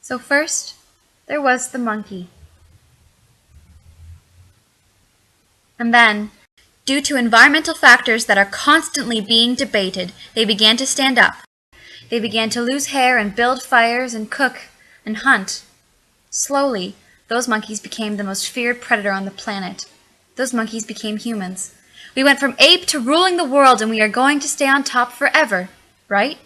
So first, there was the monkey. And then, due to environmental factors that are constantly being debated, they began to stand up. They began to lose hair and build fires and cook and hunt. Slowly, those monkeys became the most feared predator on the planet. Those monkeys became humans. We went from ape to ruling the world, and we are going to stay on top forever, right?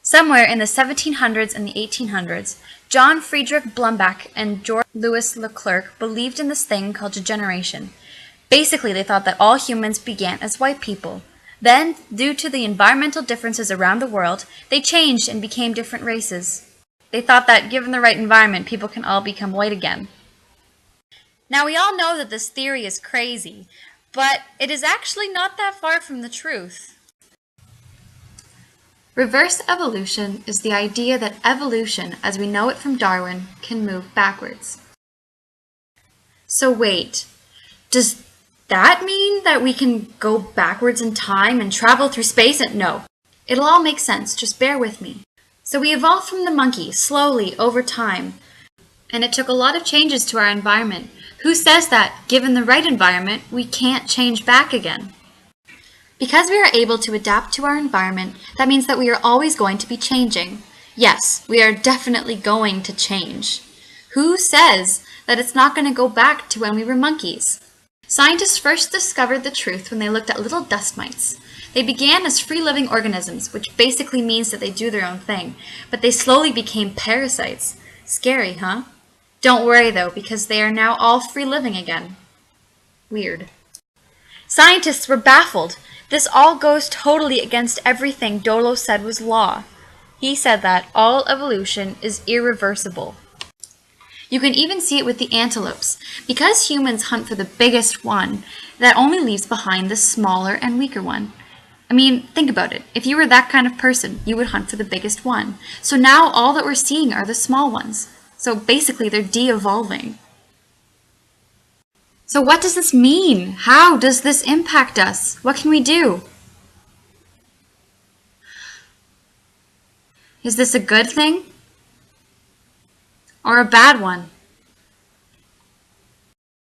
Somewhere in the 1700s and the 1800s, John Friedrich Blumenbach and George Louis Leclerc believed in this thing called degeneration. Basically, they thought that all humans began as white people. Then, due to the environmental differences around the world, they changed and became different races. They thought that given the right environment, people can all become white again. Now, we all know that this theory is crazy, but it is actually not that far from the truth. Reverse evolution is the idea that evolution, as we know it from Darwin, can move backwards. So wait, does that mean that we can go backwards in time and travel through space? No, it'll all make sense, just bear with me. So we evolved from the monkey, slowly, over time, and it took a lot of changes to our environment. Who says that, given the right environment, we can't change back again? Because we are able to adapt to our environment, that means that we are always going to be changing. Yes, we are definitely going to change. Who says that it's not going to go back to when we were monkeys? Scientists first discovered the truth when they looked at little dust mites. They began as free-living organisms, which basically means that they do their own thing, but they slowly became parasites. Scary, huh? Don't worry though, because they are now all free-living again. Weird. Scientists were baffled. This all goes totally against everything Dolo said was law. He said that all evolution is irreversible. You can even see it with the antelopes. Because humans hunt for the biggest one, that only leaves behind the smaller and weaker one. I mean, think about it. If you were that kind of person, you would hunt for the biggest one. So now all that we're seeing are the small ones. So basically they're de-evolving. So what does this mean? How does this impact us? What can we do? Is this a good thing? Or a bad one?